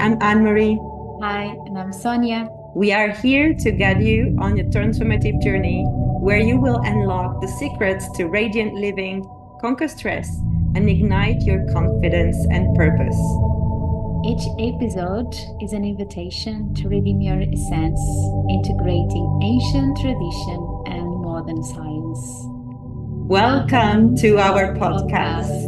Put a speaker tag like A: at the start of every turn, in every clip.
A: I'm Anne-Marie.
B: Hi, and I'm Sonia.
A: We are here to guide you on your transformative journey where you will unlock the secrets to radiant living, conquer stress, and ignite your confidence and purpose.
B: Each episode is an invitation to redeem your essence, integrating ancient tradition and modern science.
A: Welcome to our podcast.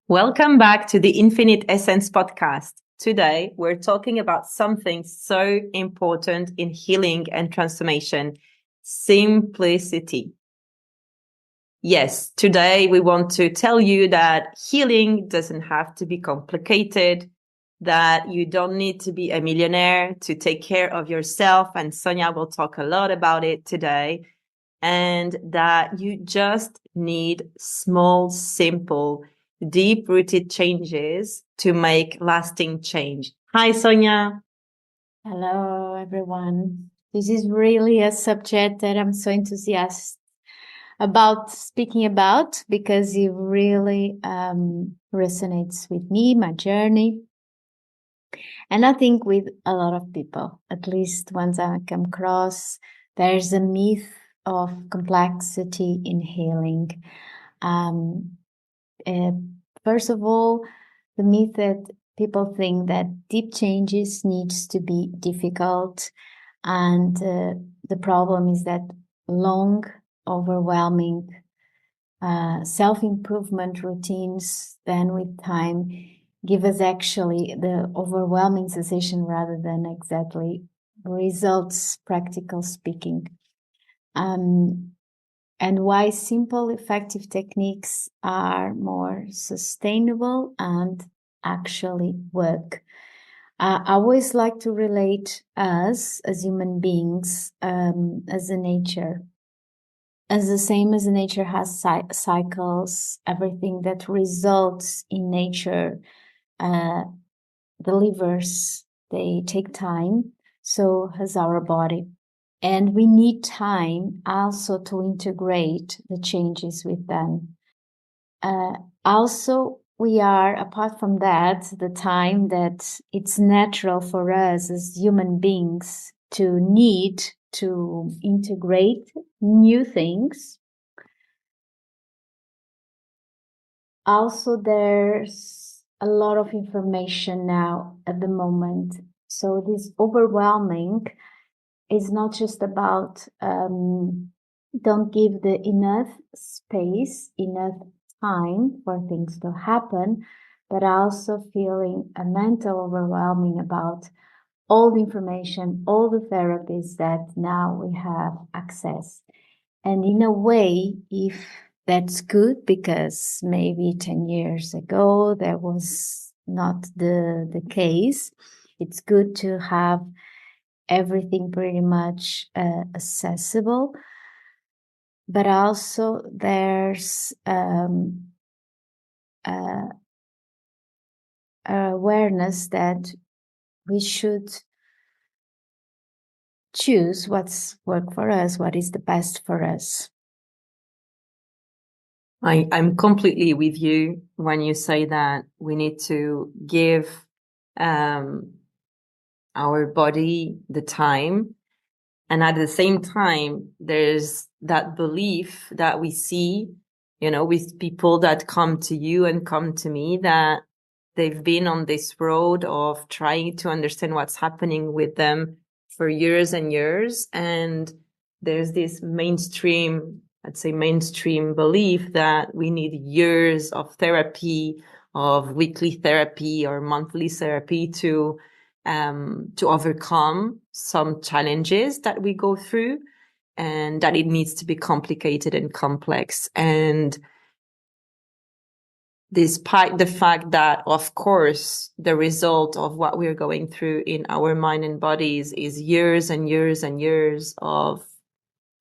A: Welcome back to the Infinite Essence podcast. Today, we're talking about something so important in healing and transformation: simplicity. Yes, today we want to tell you that healing doesn't have to be complicated, that you don't need to be a millionaire to take care of yourself. And Sonia will talk a lot about it today. And that you just need small, simple, deep-rooted changes to make lasting change. Hi, Sonia.
B: Hello, everyone. This is really a subject that I'm so enthusiastic about speaking about because it really resonates with me, my journey. And I think with a lot of people, at least ones I come across, there's a myth of complexity in healing. First of all, the myth that people think that deep changes needs to be difficult. And the problem is that long, overwhelming self-improvement routines then with time give us actually the overwhelming sensation rather than exactly results, practical speaking. And why simple, effective techniques are more sustainable and actually work. I always like to relate us as human beings, as a nature, as the same as nature has cycles. Everything that results in nature delivers. They take time. So has our body. And we need time also to integrate the changes we've done. Also, we are, apart from that, the time that it's natural for us as human beings to need to integrate new things. Also, there's a lot of information now at the moment. So this overwhelming is not just about don't give the enough space, enough time for things to happen, but also feeling a mental overwhelming about all the information, all the therapies that now we have access. And in a way, if that's good, because maybe 10 years ago that was not the case, it's good to have everything pretty much accessible, but also there's awareness that we should choose what's work for us, what is the best for us.
A: I'm completely with you when you say that we need to give our body the time. And at the same time, there's that belief that we see, with people that come to you and come to me, that they've been on this road of trying to understand what's happening with them for years and years. And there's this mainstream belief that we need years of therapy, of weekly therapy or monthly therapy to overcome some challenges that we go through, and that it needs to be complicated and complex. And despite the fact that, of course, the result of what we're going through in our mind and bodies is years and years and years of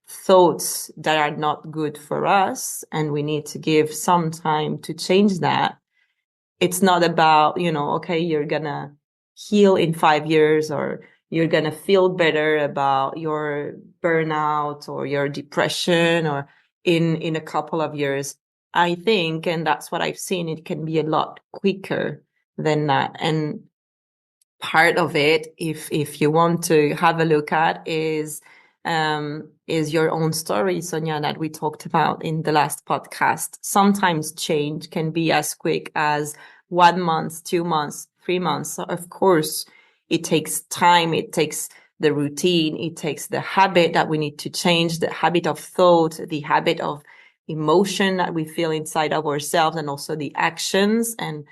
A: thoughts that are not good for us, and we need to give some time to change that. It's not about, okay, you're gonna heal in 5 years, or you're gonna feel better about your burnout or your depression or in a couple of years. I think, and that's what I've seen, it can be a lot quicker than that. And part of it, if you want to have a look at, is your own story, Sonia, that we talked about in the last podcast. Sometimes change can be as quick as 1 month, 2 months, 3 months. So of course, it takes time. It takes the routine. It takes the habit that we need to change, the habit of thought, the habit of emotion that we feel inside of ourselves, and also the actions. And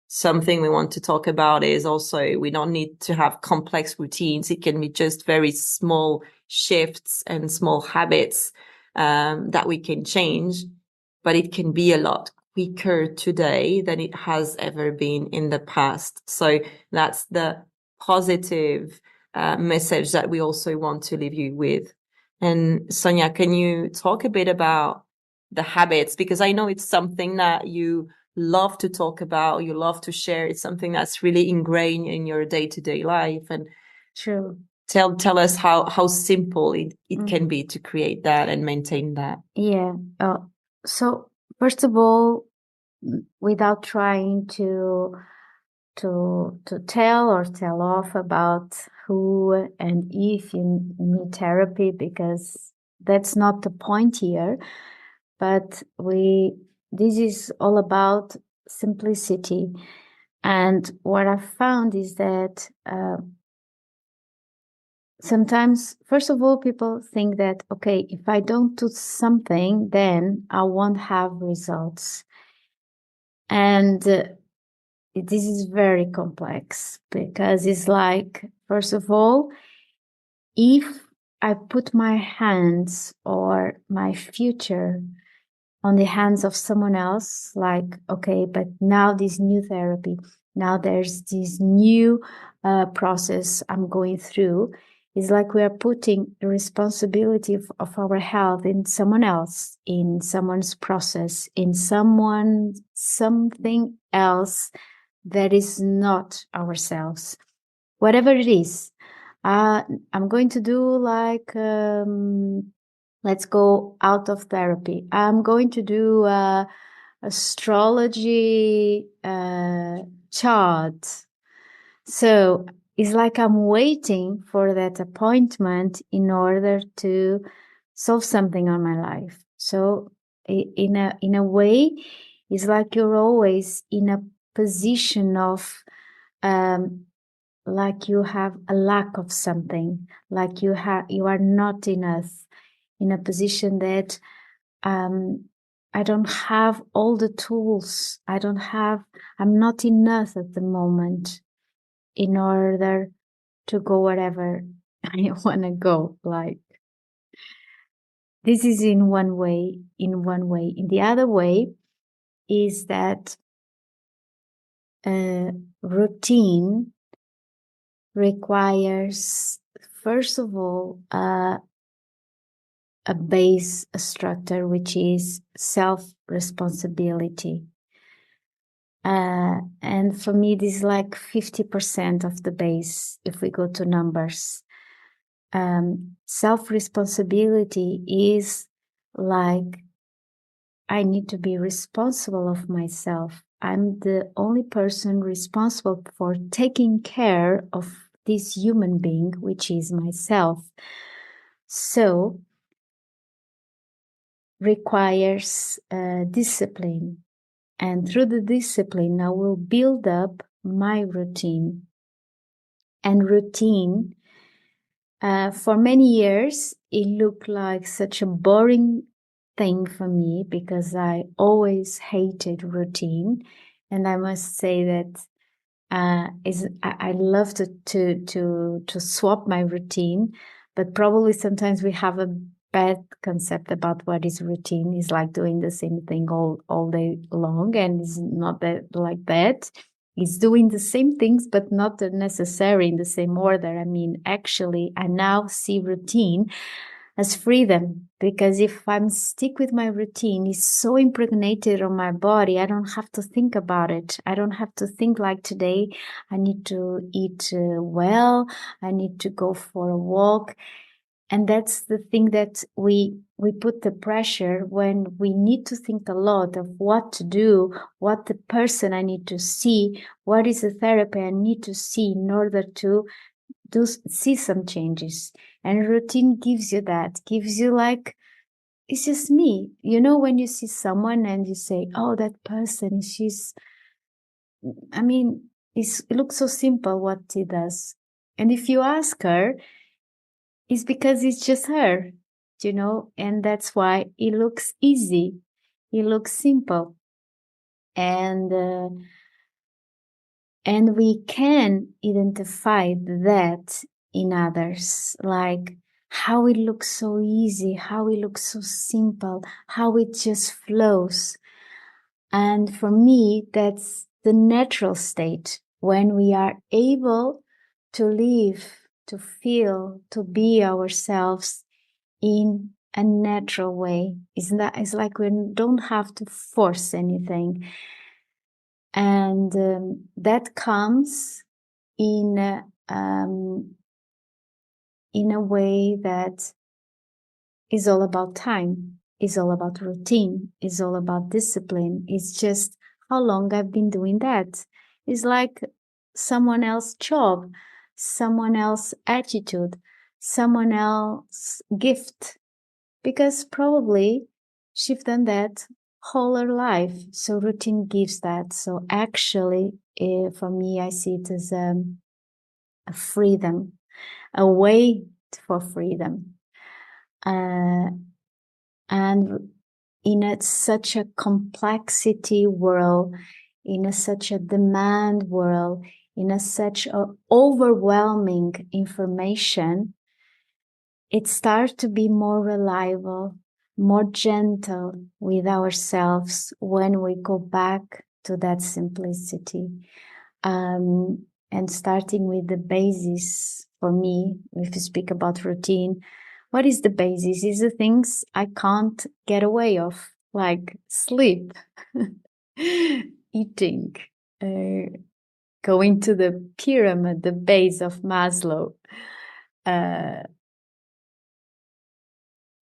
A: something we want to talk about is also we don't need to have complex routines. It can be just very small shifts and small habits that we can change, but it can be a lot quicker today than it has ever been in the past. So that's the positive message that we also want to leave you with. And Sonia, can you talk a bit about the habits? Because I know it's something that you love to talk about, you love to share. It's something that's really ingrained in your day-to-day life. And
B: True.
A: Tell us how simple it can be to create that and maintain that.
B: Yeah. So first of all, without trying to tell or tell off about who and if you need therapy, because that's not the point here. But this is all about simplicity. And what I found is that sometimes, first of all, people think that, okay, if I don't do something, then I won't have results. And this is very complex, because it's like, first of all, if I put my hands or my future on the hands of someone else, like, okay, but now this new therapy, now there's this new process I'm going through, it's like we are putting the responsibility of our health in someone else, in someone's process, in something else that is not ourselves. Whatever it is, I'm going to do like, let's go out of therapy. I'm going to do astrology chart. So it's like I'm waiting for that appointment in order to solve something on my life. So in a way, it's like you're always in a position of like you have a lack of something, like you are not enough, in a position that I don't have all the tools. I'm not enough at the moment in order to go wherever I want to go. Like, this is in one way. In the other way is that routine requires, first of all, a base structure, which is self-responsibility. And for me, this is like 50% of the base if we go to numbers. Self-responsibility is like, I need to be responsible of myself. I'm the only person responsible for taking care of this human being, which is myself. So, requires discipline. And through the discipline, I will build up my routine. And routine, for many years, it looked like such a boring thing for me, because I always hated routine. And I must say that I love to swap my routine, but probably sometimes we have a bad concept about what is routine. It's like doing the same thing all day long, and it's not that like that. It's doing the same things, but not necessarily in the same order. I mean, actually, I now see routine as freedom, because if I'm stick with my routine, it's so impregnated on my body, I don't have to think about it. I don't have to think like, today I need to eat well, I need to go for a walk. And that's the thing that we put the pressure when we need to think a lot of what to do, what the person I need to see, what is the therapy I need to see in order to see some changes. And routine gives you that, gives you like, it's just me. You know, when you see someone and you say, oh, that person, it looks so simple what he does. And if you ask her, it's because it's just her, and that's why it looks easy. It looks simple. And we can identify that in others, like how it looks so easy, how it looks so simple, how it just flows. And for me, that's the natural state when we are able to live, to feel, to be ourselves in a natural way. It's like we don't have to force anything. And that comes in a way that is all about time, is all about routine, is all about discipline. It's just how long I've been doing that. It's like someone else's job, someone else's attitude, someone else's gift, because probably she's done that whole her life. So routine gives that. So actually, for me, I see it as a freedom, a way for freedom. And in such a complexity world, in such a demand world, in such a overwhelming information, it starts to be more reliable, more gentle with ourselves when we go back to that simplicity. And starting with the basis, for me, if you speak about routine, what is the basis? Is the things I can't get away of, like sleep, eating, going to the pyramid, the base of Maslow,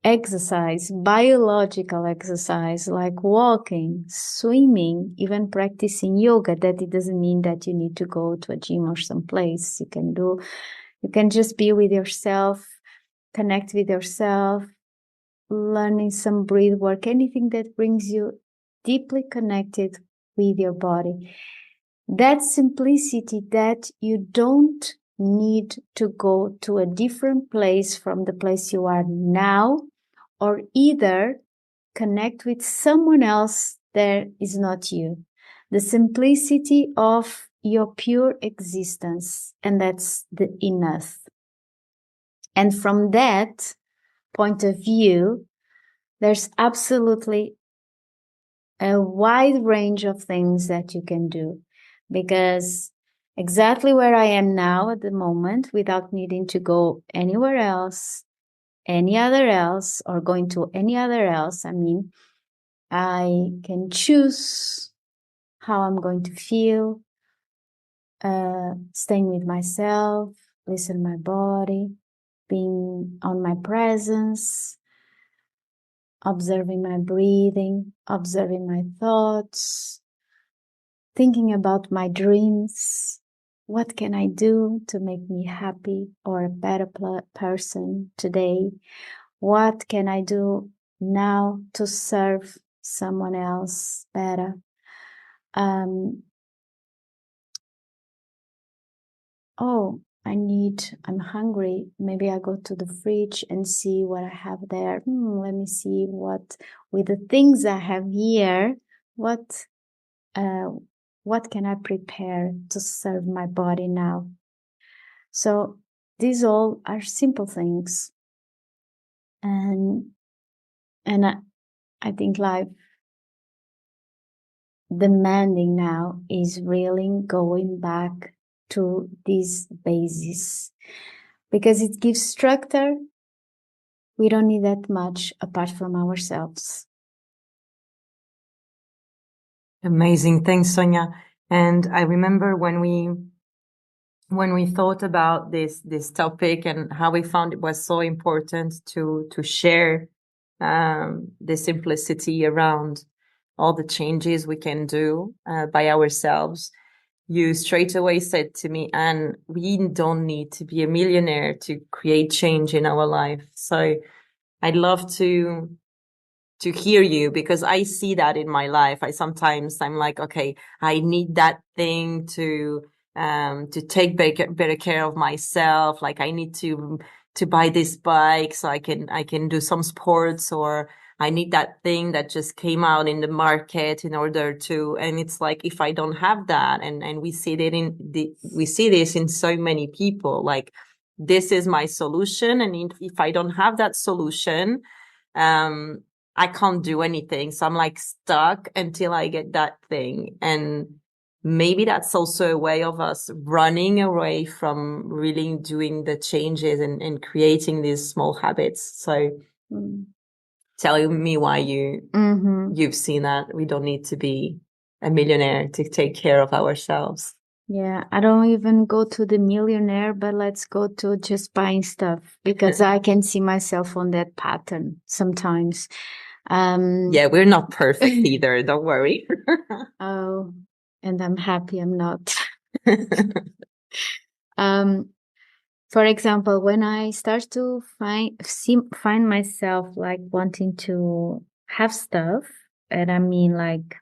B: exercise, biological exercise, like walking, swimming, even practicing yoga. That it doesn't mean that you need to go to a gym or someplace. You can just be with yourself, connect with yourself, learning some breath work, anything that brings you deeply connected with your body. That simplicity that you don't need to go to a different place from the place you are now, or either connect with someone else that is not you. The simplicity of your pure existence, and that's the enough. And from that point of view, there's absolutely a wide range of things that you can do, because exactly where I am now at the moment, without needing to go anywhere else, any other else, or going to any other else, I can choose how I'm going to feel, staying with myself, listen to my body, being on my presence, observing my breathing, observing my thoughts, thinking about my dreams. What can I do to make me happy or a better person today? What can I do now to serve someone else better? I'm hungry. Maybe I go to the fridge and see what I have there. Let me see with the things I have here, what can I prepare to serve my body now? So these all are simple things. And I think life demanding now is really going back to these bases, because it gives structure. We don't need that much apart from ourselves.
A: Amazing. Thanks, Sonia. And I remember when we when we thought about this topic and how we found it was so important to share the simplicity around all the changes we can do by ourselves, you straight away said to me, "And we don't need to be a millionaire to create change in our life." So I'd love to hear you, because I see that in my life. I'm like, okay, I need that thing to take better care of myself. Like I need to buy this bike so I can do some sports, or I need that thing that just came out in the market in order to, and it's like, if I don't have that, and we see that we see this in so many people, like this is my solution. And if I don't have that solution, um, I can't do anything. So I'm like stuck until I get that thing. And maybe that's also a way of us running away from really doing the changes and creating these small habits. So tell me why you've seen that we don't need to be a millionaire to take care of ourselves.
B: Yeah, I don't even go to the millionaire, but let's go to just buying stuff, because I can see myself on that pattern sometimes.
A: Yeah, we're not perfect either. Don't worry.
B: Oh, and I'm happy I'm not. For example, when I start to find myself like wanting to have stuff, and I mean like,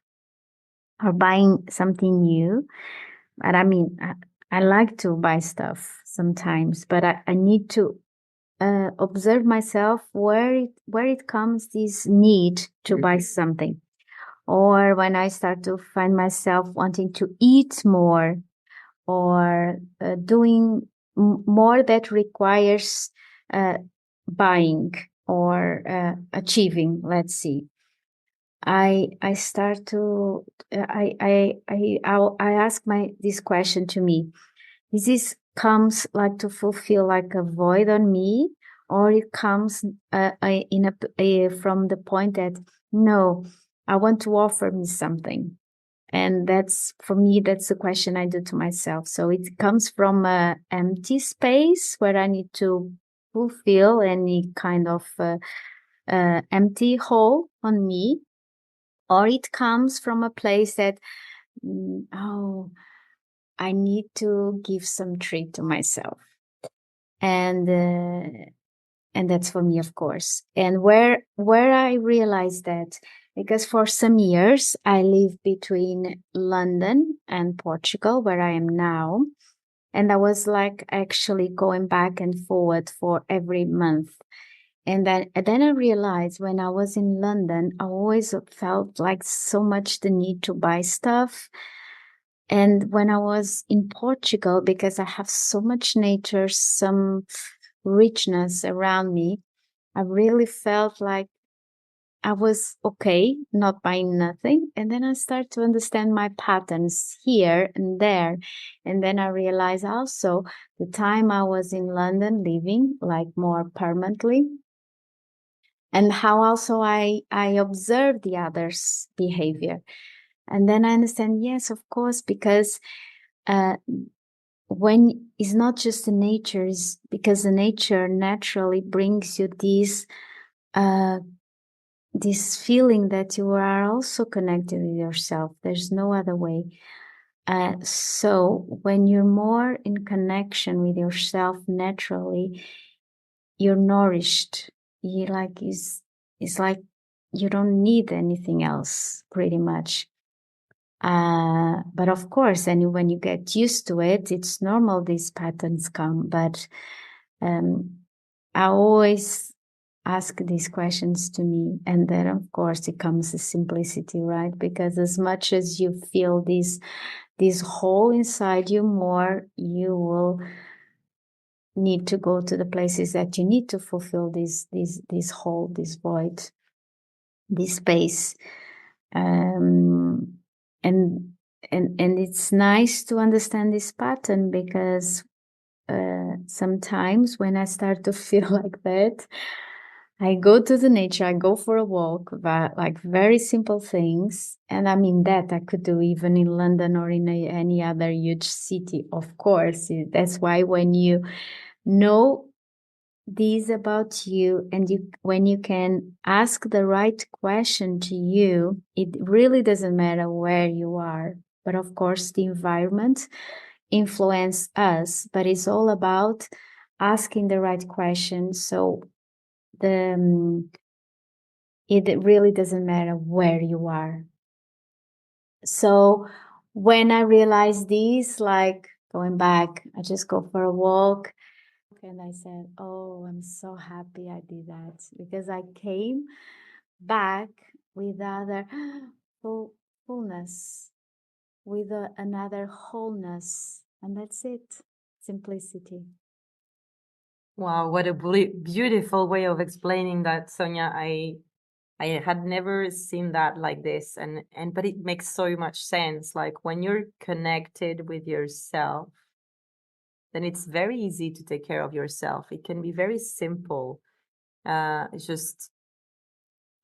B: or buying something new, and I mean, I like to buy stuff sometimes, but I need to observe myself where it comes this need to buy something. Or when I start to find myself wanting to eat more, or doing more that requires buying or achieving, let's see. I start to I ask this question to me: is this comes like to fulfill like a void on me, or it comes from the point that, no, I want to offer me something? And that's, for me, that's the question I do to myself. So it comes from a empty space where I need to fulfill any kind of empty hole on me, or it comes from a place that, oh, I need to give some treat to myself. And that's for me, of course. And where I realized that, because for some years I lived between London and Portugal, where I am now. And I was like actually going back and forward for every month. And then I realized, when I was in London, I always felt like so much the need to buy stuff. And when I was in Portugal, because I have so much nature, some richness around me, I really felt like I was okay not buying nothing. And then I started to understand my patterns here and there. And then I realized also the time I was in London living like more permanently, and how also I observed the others' behavior. And then I understand, yes, of course, because when it's not just the nature, is because the nature naturally brings you this feeling that you are also connected with yourself. There's no other way. So when you're more in connection with yourself naturally, you're nourished. You like it's like you don't need anything else, pretty much. But of course, and when you get used to it, it's normal these patterns come. But I always ask these questions to me, and then of course it comes the simplicity, right? Because as much as you feel this hole inside you, more you will need to go to the places that you need to fulfill this hole, this void, this space. And it's nice to understand this pattern, because sometimes when I start to feel like that, I go to the nature, I go for a walk, but like very simple things. And I mean, that I could do even in London or in any other huge city, of course. That's why when you know this about you and when you can ask the right question to you, it really doesn't matter where you are. But of course, the environment influence us, but it's all about asking the right question. So it really doesn't matter where you are. So when I realized this, like going back, I just go for a walk and I said, oh, I'm so happy I did that, because I came back with other fullness, with another wholeness. And that's it. Simplicity.
A: Wow, what a beautiful way of explaining that, Sonia. I had never seen that like this, and but it makes so much sense. Like when you're connected with yourself, then it's very easy to take care of yourself. It can be very simple. It's just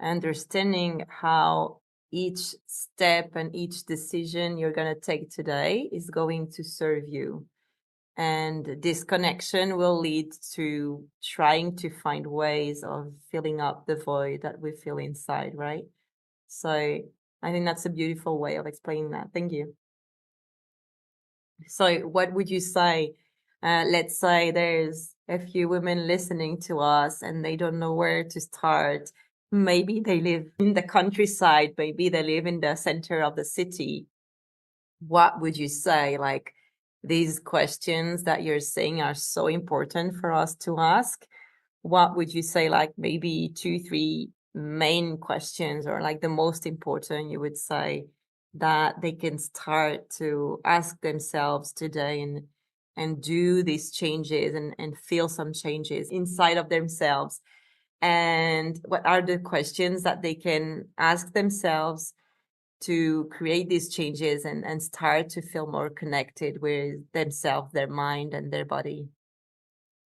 A: understanding how each step and each decision you're going to take today is going to serve you. And this connection will lead to trying to find ways of filling up the void that we feel inside, right? So I think that's a beautiful way of explaining that. Thank you. So what would you say? Let's say there's a few women listening to us and they don't know where to start. Maybe they live in the countryside, maybe they live in the center of the city. What would you say? Like, these questions that you're saying are so important for us to ask. What would you say, like maybe 2, 3 main questions, or like the most important you would say that they can start to ask themselves today and do these changes and feel some changes inside of themselves? And what are the questions that they can ask themselves to create these changes and start to feel more connected with themselves, their mind, and their body?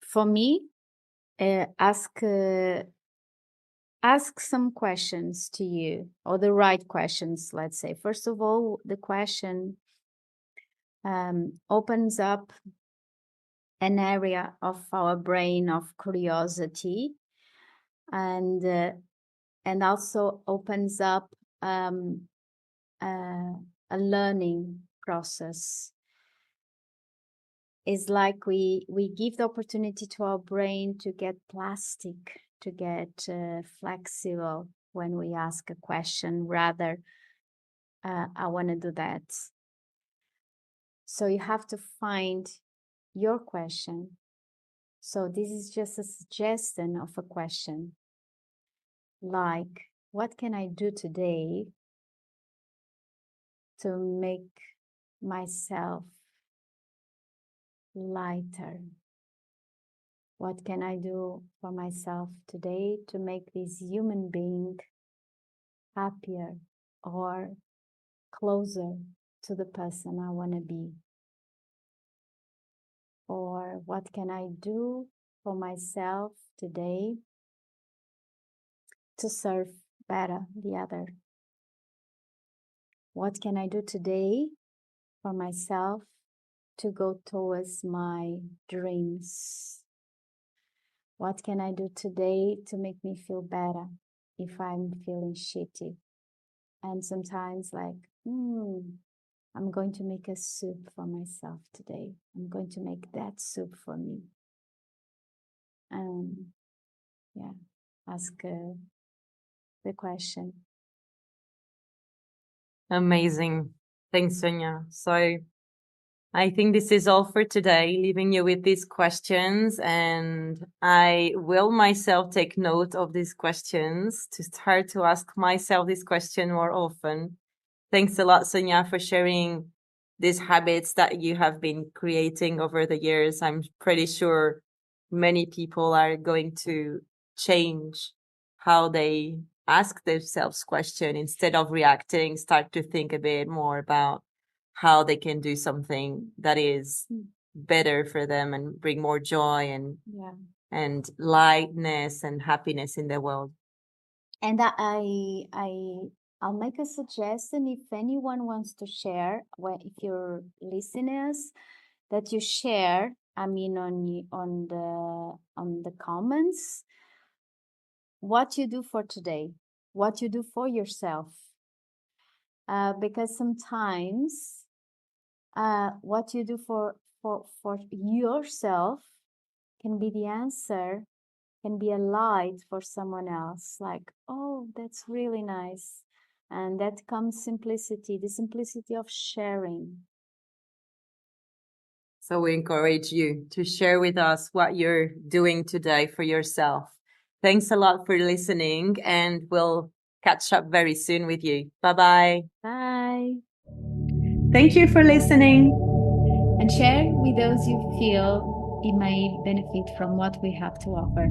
B: For me, ask some questions to you, or the right questions, let's say. First of all, the question opens up an area of our brain of curiosity, and also opens up a learning process. It's like we give the opportunity to our brain to get plastic, to get flexible when we ask a question, rather I want to do that. So you have to find your question. So this is just a suggestion of a question, like, what can I do today to make myself lighter? What can I do for myself today to make this human being happier or closer to the person I want to be? Or what can I do for myself today to serve better the other? What can I do today for myself to go towards my dreams? What can I do today to make me feel better if I'm feeling shitty? And sometimes like, I'm going to make a soup for myself today. I'm going to make that soup for me. Yeah, ask the question.
A: Amazing. Thanks, Sonia. So I think this is all for today, leaving you with these questions. And I will myself take note of these questions to start to ask myself this question more often. Thanks a lot, Sonia, for sharing these habits that you have been creating over the years. I'm pretty sure many people are going to change how they ask themselves question. Instead of reacting, start to think a bit more about how they can do something that is better for them and bring more joy and and lightness and happiness in the world.
B: And I'll make a suggestion. If anyone wants to share, if you're listeners, that you share, I mean, on the comments, what you do for today, what you do for yourself, because sometimes what you do for yourself can be the answer, can be a light for someone else. Like, oh, that's really nice. And that comes simplicity, the simplicity of sharing.
A: So we encourage you to share with us what you're doing today for yourself. Thanks a lot for listening, and we'll catch up very soon with you. Bye-bye.
B: Bye.
A: Thank you for listening.
B: And share with those you feel it may benefit from what we have to offer.